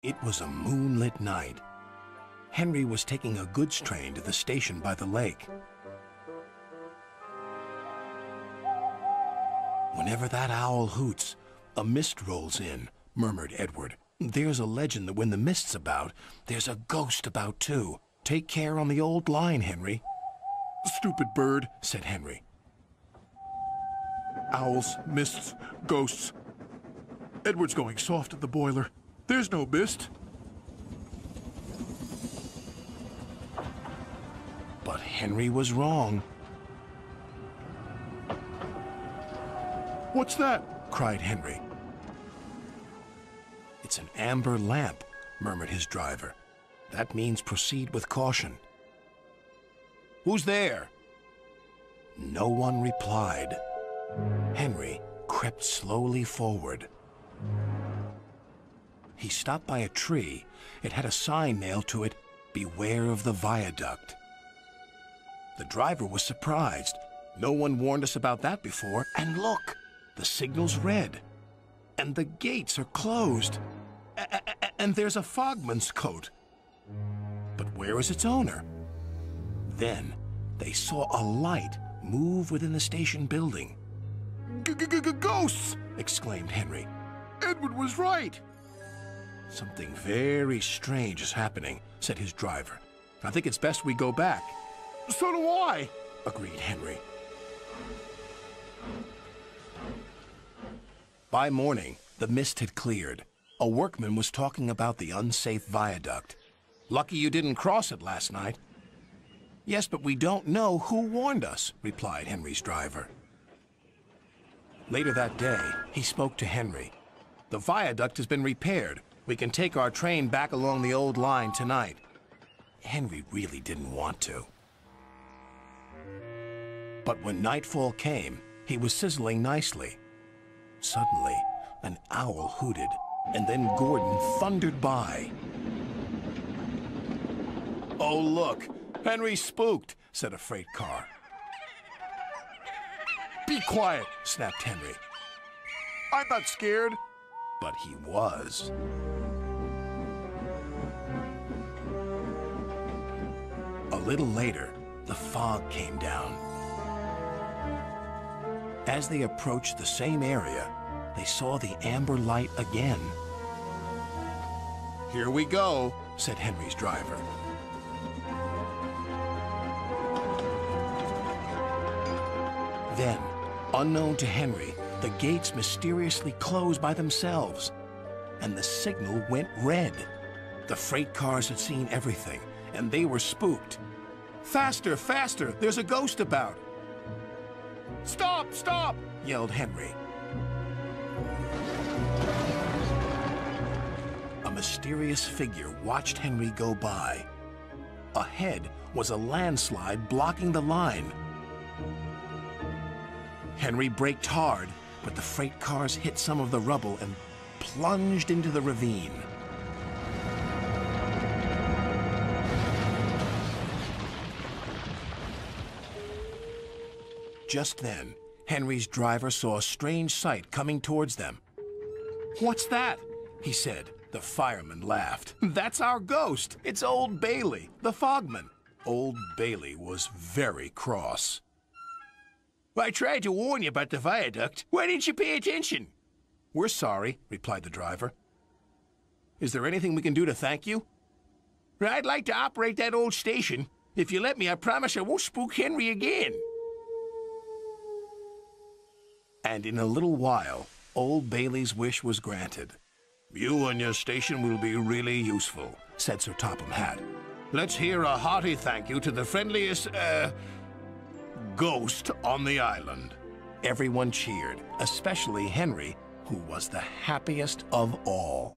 It was a moonlit night. Henry was taking a goods train to the station by the lake. Whenever that owl hoots, a mist rolls in, murmured Edward. There's a legend that when the mist's about, there's a ghost about too. Take care on the old line, Henry. Stupid bird, said Henry. Owls, mists, ghosts. Edward's going soft at the boiler. There's no mist. But Henry was wrong. What's that? Cried Henry. It's an amber lamp, murmured his driver. That means proceed with caution. Who's there? No one replied. Henry crept slowly forward. He stopped by a tree. It had a sign nailed to it, "Beware of the viaduct." The driver was surprised. No one warned us about that before. And look, the signal's red. And the gates are closed. And there's a fogman's coat. But where is its owner? Then they saw a light move within the station building. Ghosts! Exclaimed Henry. Edward was right. Something very strange is happening, said his driver. I think it's best we go back. So do I, agreed Henry. By morning, the mist had cleared. A workman was talking about the unsafe viaduct. Lucky you didn't cross it last night. Yes, but we don't know who warned us, replied Henry's driver. Later that day, he spoke to Henry. The viaduct has been repaired. We can take our train back along the old line tonight. Henry really didn't want to. But when nightfall came, he was sizzling nicely. Suddenly, an owl hooted, and then Gordon thundered by. Oh, look, Henry's spooked, said a freight car. Be quiet, snapped Henry. I'm not scared. But he was. A little later, the fog came down. As they approached the same area, they saw the amber light again. Here we go, said Henry's driver. Then, unknown to Henry, the gates mysteriously closed by themselves, and the signal went red. The freight cars had seen everything, and they were spooked. Faster, faster, there's a ghost about. Stop, stop, yelled Henry. A mysterious figure watched Henry go by. Ahead was a landslide blocking the line. Henry braked hard, but the freight cars hit some of the rubble and plunged into the ravine. Just then, Henry's driver saw a strange sight coming towards them. What's that? He said. The fireman laughed. That's our ghost. It's Old Bailey, the fogman. Old Bailey was very cross. I tried to warn you about the viaduct. Why didn't you pay attention? We're sorry, replied the driver. Is there anything we can do to thank you? I'd like to operate that old station. If you let me, I promise I won't spook Henry again. And in a little while, Old Bailey's wish was granted. You and your station will be really useful, said Sir Topham Hatt. Let's hear a hearty thank you to the friendliest, ghost on the island. Everyone cheered, especially Henry, who was the happiest of all.